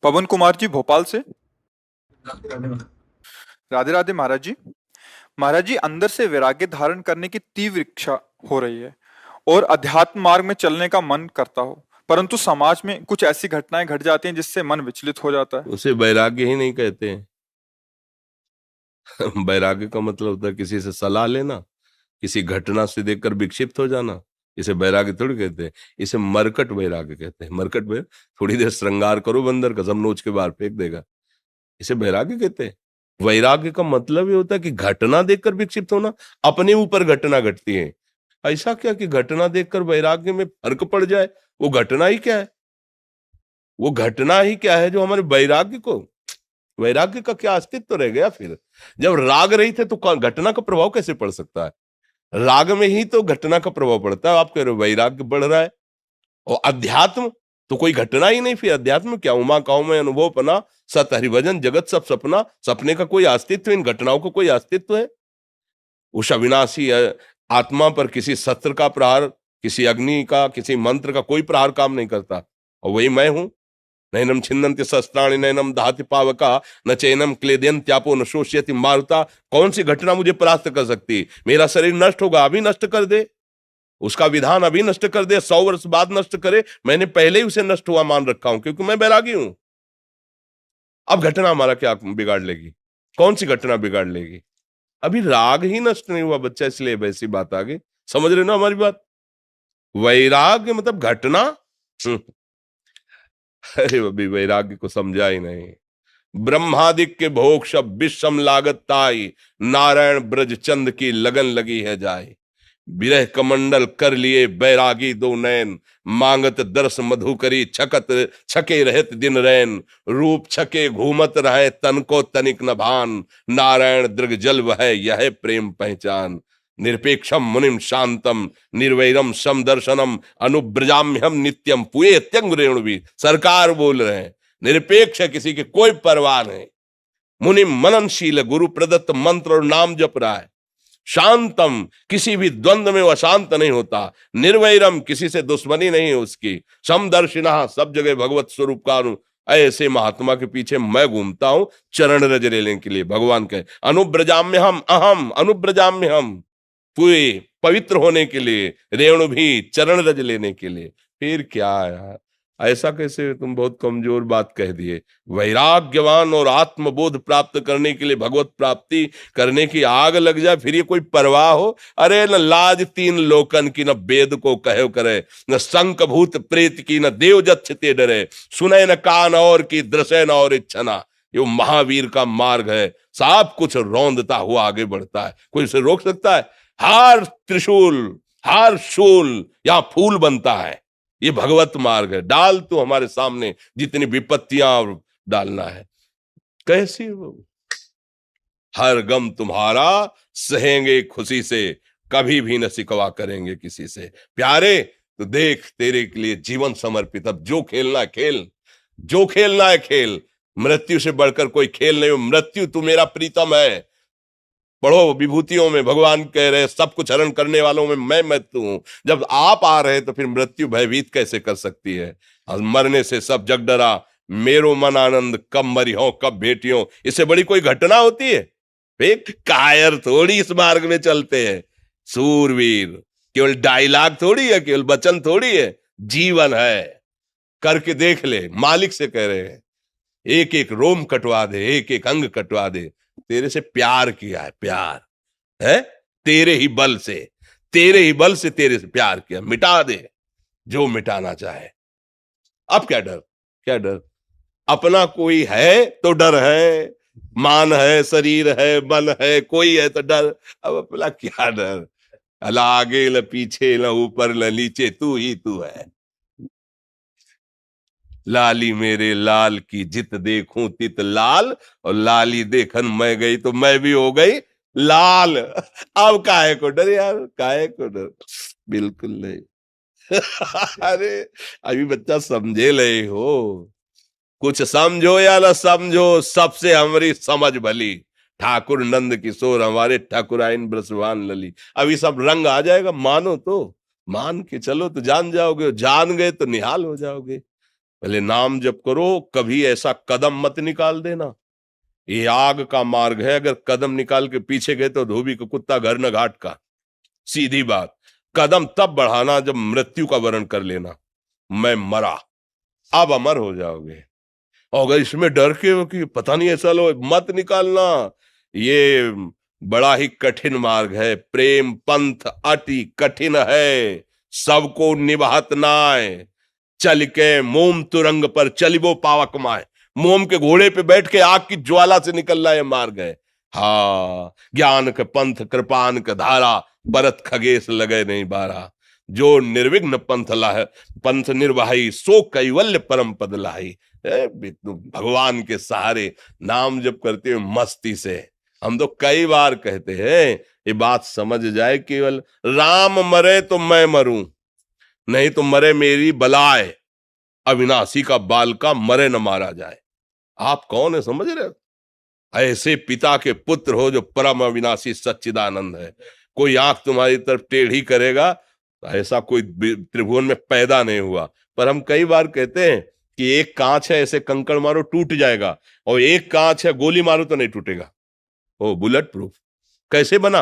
पवन कुमार जी भोपाल से। राधे राधे महाराज जी। महाराज जी, अंदर से वैराग्य धारण करने की तीव्र इच्छा हो रही है और अध्यात्म मार्ग में चलने का मन करता हो, परंतु समाज में कुछ ऐसी घटनाएं घट जाती हैं जिससे मन विचलित हो जाता है। उसे वैराग्य ही नहीं कहते हैं। वैराग्य का मतलब होता है किसी से सलाह लेना, किसी घटना से देखकर विक्षिप्त हो जाना। इसे वैराग्य थोड़ी कहते हैं, इसे मरकट वैराग्य कहते हैं। मरकट में थोड़ी देर श्रृंगार करो बंदर का, सब नोच के बाहर फेंक देगा। इसे वैराग्य कहते हैं। वैराग्य का मतलब ये होता है कि घटना देखकर विक्षिप्त होना। अपने ऊपर घटना घटती है, ऐसा क्या कि घटना देखकर वैराग्य में फर्क पड़ जाए। वो घटना ही क्या है, वो घटना ही क्या है जो हमारे वैराग्य को, वैराग्य का क्या अस्तित्व रह गया फिर। जब राग रही थे तो घटना का प्रभाव कैसे पड़ सकता है। राग में ही तो घटना का प्रभाव पड़ता है। आप कह रहे हो वैराग्य बढ़ रहा है, और अध्यात्म तो कोई घटना ही नहीं। फिर अध्यात्म क्या, उमा काऊ में अनुभव पना, सत हरिभजन जगत सब सपना। सपने का कोई अस्तित्व, इन घटनाओं का कोई अस्तित्व है। उस अविनाशी आत्मा पर किसी शस्त्र का प्रहार, किसी अग्नि का, किसी मंत्र का कोई प्रहार काम नहीं करता। और वही मैं हूं। नैनम छिन्नन्ति शस्त्राणि नैनम दहति पावका न चैनम क्लेदयन्त्यापो न शोष्यति मारुता। कौन सी घटना मुझे परास्त कर सकती। मेरा शरीर नष्ट होगा, अभी नष्ट कर दे, उसका विधान अभी नष्ट कर दे, 100 वर्ष बाद नष्ट करे, मैंने पहले ही उसे नष्ट हुआ मान रखा हूं, क्योंकि मैं बैरागी हूं। अब घटना हमारा क्या बिगाड़ लेगी, कौन सी घटना बिगाड़ लेगी। अभी राग ही नष्ट नहीं हुआ बच्चा, इसलिए वैसी बात आ गई। समझ रहे ना हमारी बात। वैराग्य मतलब घटना। हम्म, अरे अभी वैराग्य को समझा ही नहीं। ब्रह्मादिक के भोग सब विषम लागत ताई, नारायण ब्रज चंद की लगन लगी है जाए। विरह कमंडल कर लिए बैरागी दो नैन, मांगत दर्श मधु करी छकत छके रहत दिन रैन। रूप छके घूमत रहे तन को तनिक न भान, नारायण दृग जल वह यह प्रेम पहचान। निरपेक्षम मुनिम शांतम निर्वैरम सम दर्शनम अनुब्रजाम्यहम नित्यम पुए त्यंग रेणुवी। सरकार बोल रहे हैं निरपेक्ष है, किसी की कोई परवाह नहीं। मुनि मननशील गुरु प्रदत्त मंत्र और नाम जप रहा है। शांतम, किसी भी द्वंद्व में वह शांत नहीं होता। निर्वैरम, किसी से दुश्मनी नहीं है उसकी। समदर्शिना, सब जगह भगवत स्वरूप का ऐसे महात्मा के पीछे मैं घूमता हूं चरण रज लेने के लिए। भगवान कहे अनुब्रजाम्य हम अहम अनुब्रजाम्य हम, पूरे पवित्र होने के लिए, रेणु भी चरण रज लेने के लिए। फिर क्या यार, ऐसा कैसे तुम बहुत कमजोर बात कह दिए। वैराग्यवान और आत्मबोध प्राप्त करने के लिए भगवत प्राप्ति करने की आग लग जाए, फिर ये कोई परवाह हो। अरे न लाज तीन लोकन की, न वेद को कहे करे, न शंख भूत प्रेत की, न देव जच्छते डरे। सुने न कान और की, दृश्य न और इच्छना। ये महावीर का मार्ग है, सब कुछ रौंदता हुआ आगे बढ़ता है, कोई उसे रोक सकता है। हार त्रिशूल, हार शूल, यहां फूल बनता है। ये भगवत मार्ग है। डाल तो हमारे सामने जितनी विपत्तियां डालना है, कैसी वो। हर गम तुम्हारा सहेंगे खुशी से, कभी भी न सिकवा करेंगे किसी से। प्यारे तो देख, तेरे के लिए जीवन समर्पित। अब जो खेलना है खेल, जो खेलना है खेल। मृत्यु से बढ़कर कोई खेल नहीं। मृत्यु तू मेरा प्रीतम है। पढ़ो विभूतियों में भगवान कह रहे सब कुछ हरण करने वालों में मैं मृत्यु हूं। जब आप आ रहे तो फिर मृत्यु भयभीत कैसे कर सकती है। और मरने से सब जग डरा, मेरो मन आनंद, कब मरी हो कब भेटियो। इससे बड़ी कोई घटना होती है। एक कायर थोड़ी इस मार्ग में चलते हैं, सूरवीर। केवल डायलॉग थोड़ी है, केवल वचन थोड़ी है, जीवन है। करके देख ले, मालिक से कह रहे हैं। एक एक रोम कटवा दे, एक एक अंग कटवा दे। तेरे से प्यार किया है, प्यार है तेरे ही बल से, तेरे ही बल से तेरे से प्यार किया। मिटा दे जो मिटाना चाहे। अब क्या डर, क्या डर। अपना कोई है तो डर है, मान है, शरीर है, मन है, कोई है तो डर। अब अपना क्या डर। अला आगे न पीछे, न ऊपर न नीचे, तू ही तू है। लाली मेरे लाल की जित देखूं तित लाल, और लाली देखन मैं गई तो मैं भी हो गई लाल। अब काहे को डर यार, काहे को डर, बिल्कुल नहीं। अरे अभी बच्चा समझे ले हो, कुछ समझो या ना समझो, सबसे हमारी समझ भली। ठाकुर नंद किशोर हमारे ठाकुराइन ब्रसवान लली। अभी सब रंग आ जाएगा, मानो तो मान के चलो तो जान जाओगे, जान गए तो निहाल हो जाओगे। पहले नाम जप करो, कभी ऐसा कदम मत निकाल देना। ये आग का मार्ग है, अगर कदम निकाल के पीछे गए तो धोबी का कुत्ता घर न घाट का। सीधी बात। कदम तब बढ़ाना जब मृत्यु का वर्ण कर लेना, मैं मरा, अब अमर हो जाओगे। और अगर इसमें डर के हो कि पता नहीं ऐसा लो, मत निकालना। ये बड़ा ही कठिन मार्ग है। प्रेम पंथ अति कठिन है, सबको निभात नाय। चल के मोम तुरंग पर चलिबो पावक माय। मोम के घोड़े पे बैठ के आग की ज्वाला से निकल रहा है मार्ग है। हाँ, ज्ञान के पंथ कृपान के धारा, परत खगेश लगे नहीं बारा। जो निर्विघ्न पंथ लाहे, पंथ निर्वाही, सो कैवल्य परम पद लाही। भगवान के सहारे नाम जप करते हुए मस्ती से। हम तो कई बार कहते हैं, ये बात समझ जाए, केवल राम मरे तो मैं मरूं, नहीं तो मरे मेरी बलाए। अविनाशी का बाल का मरे न मारा जाए। आप कौन है समझ रहे हो? ऐसे पिता के पुत्र हो जो परम अविनाशी सच्चिदानंद है। कोई आंख तुम्हारी तरफ टेढ़ी करेगा, ऐसा कोई त्रिभुवन में पैदा नहीं हुआ। पर हम कई बार कहते हैं कि एक कांच है, ऐसे कंकड़ मारो टूट जाएगा, और एक कांच है गोली मारो तो नहीं टूटेगा। ओ बुलेट प्रूफ कैसे बना?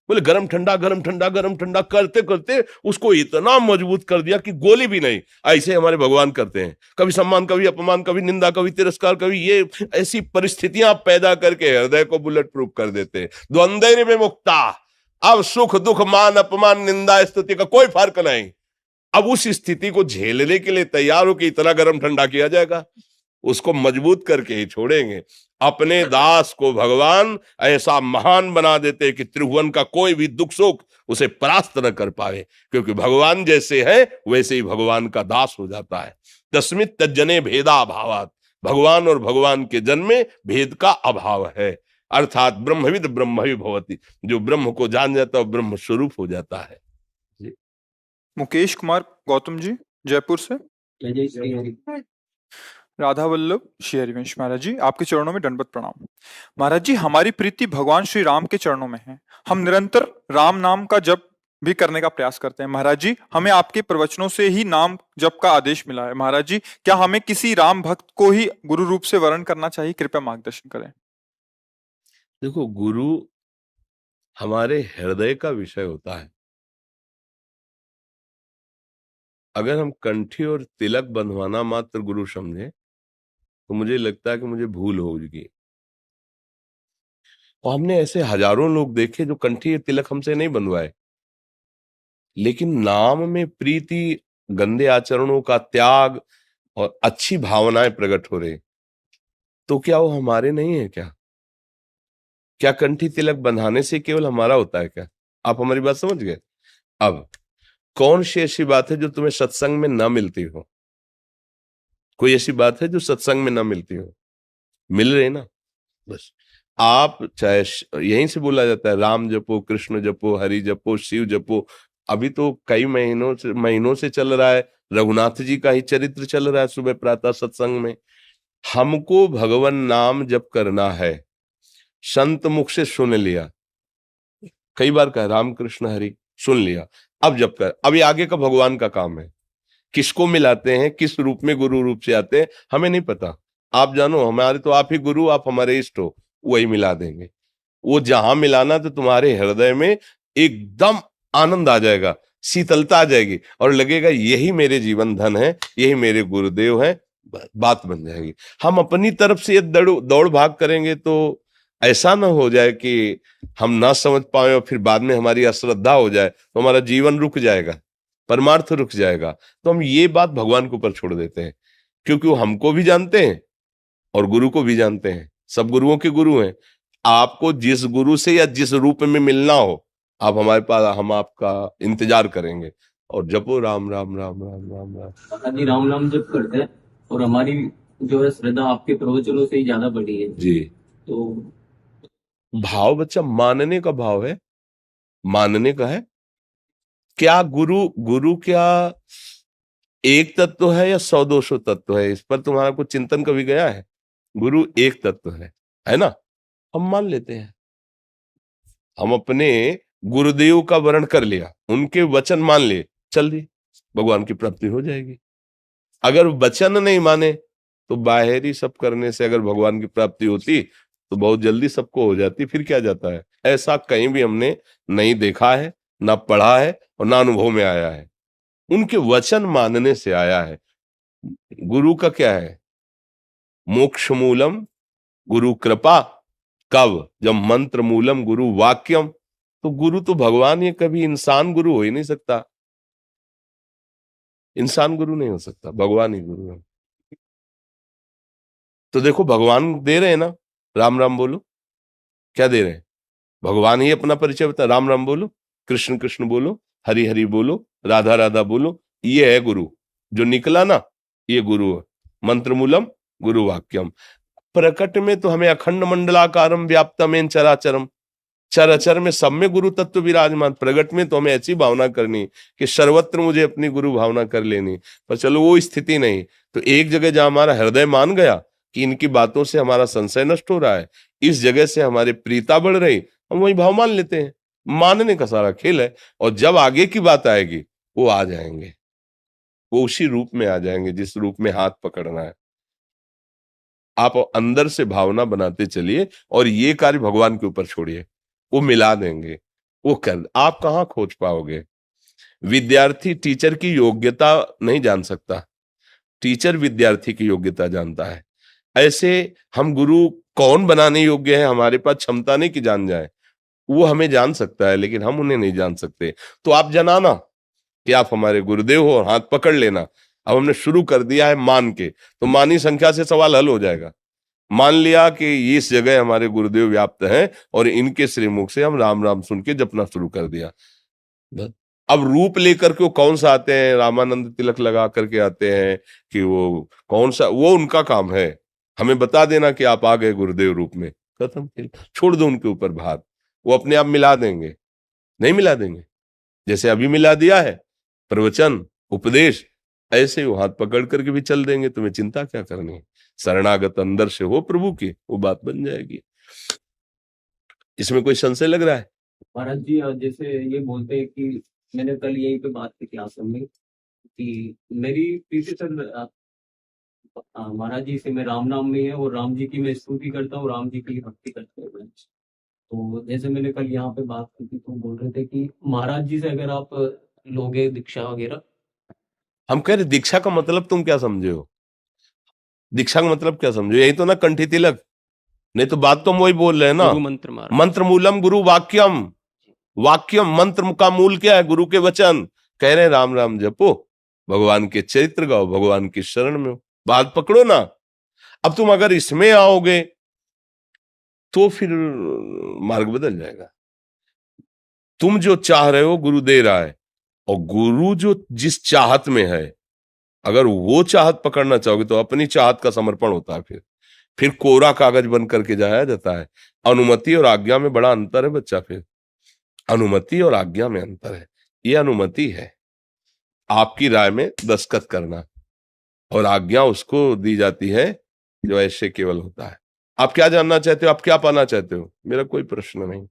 बोले गरम ठंडा गरम ठंडा गरम ठंडा करते करते उसको इतना मजबूत कर दिया कि गोली भी नहीं। ऐसे हमारे भगवान करते हैं, कभी सम्मान, कभी अपमान, कभी निंदा, कभी तिरस्कार, कभी ये ऐसी परिस्थितियां पैदा करके हृदय को बुलेट प्रूफ कर देते हैं। द्वंद्व में मुक्ता, अब सुख दुख मान अपमान निंदा स्तुति का कोई फर्क नहीं। अब उस स्थिति को झेलने के लिए तैयार हो कि इतना गरम ठंडा किया जाएगा, उसको मजबूत करके ही छोड़ेंगे। अपने दास को भगवान ऐसा महान बना देते कि त्रिभुवन का कोई भी दुख सुख उसे परास्त न कर पाए, क्योंकि भगवान जैसे है वैसे ही भगवान का दास हो जाता है। तस्मित तज्जने भेदा अभावात, भगवान और भगवान के जन्म में भेद का अभाव है। अर्थात ब्रह्मविद ब्रह्मवि भवति, जो ब्रह्म को जान जाता है ब्रह्म स्वरूप हो जाता है। मुकेश कुमार गौतम जी, जयपुर से। राधा वल्लभ श्री हरिवंश महाराज जी, आपके चरणों में दंडवत प्रणाम। महाराज जी, हमारी प्रीति भगवान श्री राम के चरणों में है। हम निरंतर राम नाम का जप भी करने का प्रयास करते हैं। महाराज जी, हमें आपके प्रवचनों से ही नाम जप का आदेश मिला है। महाराज जी, क्या हमें किसी राम भक्त को ही गुरु रूप से वर्ण करना चाहिए? कृपया मार्गदर्शन करें। देखो, गुरु हमारे हृदय का विषय होता है। अगर हम कंठी और तिलक बंधवाना मात्र गुरु समझे तो मुझे लगता है कि मुझे भूल होगी। और हमने ऐसे हजारों लोग देखे जो कंठी तिलक हमसे नहीं बनवाए, लेकिन नाम में प्रीति, गंदे आचरणों का त्याग और अच्छी भावनाएं प्रकट हो रही, तो क्या वो हमारे नहीं है क्या? क्या कंठी तिलक बंधाने से केवल हमारा होता है क्या? आप हमारी बात समझ गए? अब कौन सी ऐसी बात है जो तुम्हें सत्संग में ना मिलती हो? कोई ऐसी बात है जो सत्संग में ना मिलती हो? मिल रही ना। बस आप चाहे यहीं से बोला जाता है राम जपो, कृष्ण जपो, हरि जपो, शिव जपो। अभी तो कई महीनों से चल रहा है, रघुनाथ जी का ही चरित्र चल रहा है सुबह प्रातः सत्संग में। हमको भगवान नाम जप करना है, संत मुख से सुन लिया, कई बार कहा राम कृष्ण हरि, सुन लिया, अब जप कर। अभी आगे का भगवान का काम है। किसको मिलाते हैं, किस रूप में गुरु रूप से आते हैं, हमें नहीं पता। आप जानो, हमारे तो आप ही गुरु, आप हमारे इष्ट हो, वही मिला देंगे। वो जहां मिलाना तो तुम्हारे हृदय में एकदम आनंद आ जाएगा, शीतलता आ जाएगी, और लगेगा यही मेरे जीवन धन है, यही मेरे गुरुदेव हैं, बात बन जाएगी। हम अपनी तरफ से दौड़ भाग करेंगे तो ऐसा ना हो जाए कि हम ना समझ पाए और फिर बाद में हमारी अश्रद्धा हो जाए तो हमारा जीवन रुक जाएगा, परमार्थ रुक जाएगा। तो हम ये बात भगवान के ऊपर छोड़ देते हैं, क्योंकि वो हमको भी जानते हैं और गुरु को भी जानते हैं। सब गुरुओं के गुरु हैं। आपको जिस गुरु से या जिस रूप में मिलना हो, आप हमारे पास, हम आपका इंतजार करेंगे। और जपो राम राम राम राम राम राम। राम नाम जप करते हैं, और हमारी जो है श्रद्धा आपके प्रवचनों से ही ज्यादा बढ़ी है जी। तो भाव बच्चा मानने का भाव है, मानने का है। क्या गुरु क्या एक तत्व है या 100-200 तत्व है? इस पर तुम्हारा कुछ चिंतन कभी गया है? गुरु एक तत्व है ना? हम मान लेते हैं। हम अपने गुरुदेव का वर्ण कर लिया, उनके वचन मान लिए, चल दी, भगवान की प्राप्ति हो जाएगी। अगर वचन नहीं माने तो बाहरी सब करने से अगर भगवान की प्राप्ति होती तो बहुत जल्दी सबको हो जाती, फिर क्या जाता है। ऐसा कहीं भी हमने नहीं देखा है, ना पढ़ा है और ना अनुभव में आया है। उनके वचन मानने से आया है। गुरु का क्या है? मोक्ष मूलम गुरु कृपा। कब? जब मंत्र मूलम गुरु वाक्यम। तो गुरु तो भगवान, ये कभी इंसान गुरु हो ही नहीं सकता। इंसान गुरु नहीं हो सकता, भगवान ही गुरु है। तो देखो भगवान दे रहे हैं ना, राम राम बोलो। क्या दे रहे हैं? भगवान ही अपना परिचय बता, राम राम बोलो, कृष्ण कृष्ण बोलो, हरि हरि बोलो, राधा राधा बोलो। ये है गुरु जो निकला ना, ये गुरु है। मंत्र मूलम गुरु वाक्यम। प्रकट में तो हमें अखंड मंडलाकारम व्याप्तमेन चराचरम, चराचर में सब में गुरु तत्व विराजमान। प्रगट में तो हमें ऐसी भावना करनी कि सर्वत्र मुझे अपनी गुरु भावना कर लेनी। पर चलो वो स्थिति नहीं, तो एक जगह जहां हमारा हृदय मान गया कि इनकी बातों से हमारा संशय नष्ट हो रहा है, इस जगह से हमारी प्रीता बढ़ रही, हम वही भाव मान लेते हैं। मानने का सारा खेल है। और जब आगे की बात आएगी वो आ जाएंगे, वो उसी रूप में आ जाएंगे जिस रूप में हाथ पकड़ना है। आप अंदर से भावना बनाते चलिए और ये कार्य भगवान के ऊपर छोड़िए, वो मिला देंगे। वो कर, आप कहाँ खोज पाओगे? विद्यार्थी टीचर की योग्यता नहीं जान सकता, टीचर विद्यार्थी की योग्यता जानता है। ऐसे हम गुरु कौन बनाने योग्य है, हमारे पास क्षमता नहीं कि जान जाए। वो हमें जान सकता है लेकिन हम उन्हें नहीं जान सकते। तो आप जनाना कि आप हमारे गुरुदेव हो और हाथ पकड़ लेना। अब हमने शुरू कर दिया है मान के, तो मानी संख्या से सवाल हल हो जाएगा। मान लिया कि इस जगह हमारे गुरुदेव व्याप्त हैं और इनके श्रीमुख से हम राम राम सुन के जपना शुरू कर दिया। अब रूप लेकर के वो कौन सा आते हैं, रामानंद तिलक लगा करके आते हैं कि वो कौन सा, वो उनका काम है। हमें बता देना कि आप आ गए गुरुदेव रूप में, खत्म। छोड़ दो उनके ऊपर भार, वो अपने आप मिला देंगे। नहीं मिला देंगे? जैसे अभी मिला दिया है प्रवचन उपदेश, ऐसे ही वो हाथ पकड़ करके भी चल देंगे। तुम्हें चिंता क्या करनी है? शरणागत अंदर से हो प्रभु की, वो बात बन जाएगी। इसमें कोई संशय लग रहा है? महाराज जी जैसे ये बोलते हैं कि मैंने कल यहीं पे बात की क्लास में कि मेरी प्रीति सर महाराज जी से मैं राम नाम में है और राम जी की मैं स्तुति करता हूँ, राम जी की भक्ति करता हूँ। तो जैसे मैंने कल यहाँ पे बात की थी तो बोल रहे थे कि महाराज जी से अगर आप लोगे दीक्षा वगैरह। हम कह रहे दीक्षा का मतलब तुम क्या समझे हो? दीक्षा का मतलब क्या समझो? यही तो ना कंठी तिलक। नहीं तो बात तो हम वही बोल रहे हैं ना, गुरु मंत्र महाराज। मंत्र मूलम गुरु वाक्यम। वाक्यम मंत्र का मूल क्या है? गुरु के वचन। कह रहे हैं राम राम जपो, भगवान के चरित्र गाओ, भगवान की शरण में हो, बात पकड़ो ना। अब तुम अगर इसमें आओगे तो फिर मार्ग बदल जाएगा। तुम जो चाह रहे हो गुरु दे रहा है, और गुरु जो जिस चाहत में है, अगर वो चाहत पकड़ना चाहोगे तो अपनी चाहत का समर्पण होता है। फिर कोरा कागज बन करके जाया जाता है। अनुमति और आज्ञा में बड़ा अंतर है बच्चा। फिर अनुमति और आज्ञा में अंतर है। ये अनुमति है आपकी राय में दस्तखत करना, और आज्ञा उसको दी जाती है जो ऐसे केवल होता है। आप क्या जानना चाहते हो, आप क्या पाना चाहते हो, मेरा कोई प्रश्न नहीं,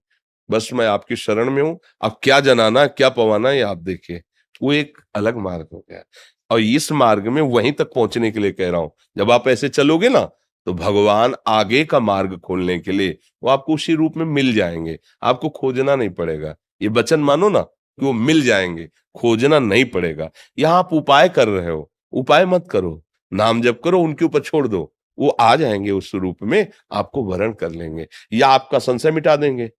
बस मैं आपकी शरण में हूं। आप क्या जनाना क्या पवाना ये आप देखिए, वो एक अलग मार्ग हो गया। और इस मार्ग में वहीं तक पहुंचने के लिए कह रहा हूं, जब आप ऐसे चलोगे ना तो भगवान आगे का मार्ग खोलने के लिए वो आपको उसी रूप में मिल जाएंगे। आपको खोजना नहीं पड़ेगा। ये वचन मानो ना कि वो मिल जाएंगे, खोजना नहीं पड़ेगा। यहां आप उपाय कर रहे हो, उपाय मत करो, नाम जप करो, उनके ऊपर छोड़ दो, वो आ जाएंगे उस रूप में, आपको वरण कर लेंगे, या आपका संशय मिटा देंगे,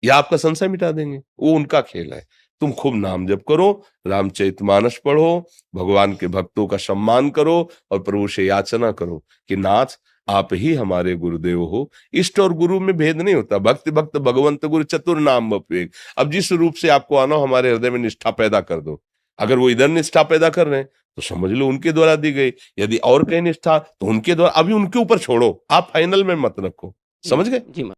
या आपका संशय मिटा देंगे। वो उनका खेल है। तुम खूब नाम जप करो, रामचरितमानस पढ़ो, भगवान के भक्तों का सम्मान करो और प्रभु से याचना करो कि नाथ आप ही हमारे गुरुदेव हो। इष्ट और गुरु में भेद नहीं होता। भक्त भक्त भगवंत गुरु चतुर नाम बपवेग। अब जिस रूप से आपको आना हो, हमारे हृदय में निष्ठा पैदा कर दो। अगर वो इधर निष्ठा पैदा कर रहे हैं तो समझ लो उनके द्वारा दी गई, यदि और कहीं निष्ठा तो उनके द्वारा। अभी उनके ऊपर छोड़ो, आप फाइनल में मत रखो। समझ गए? जी।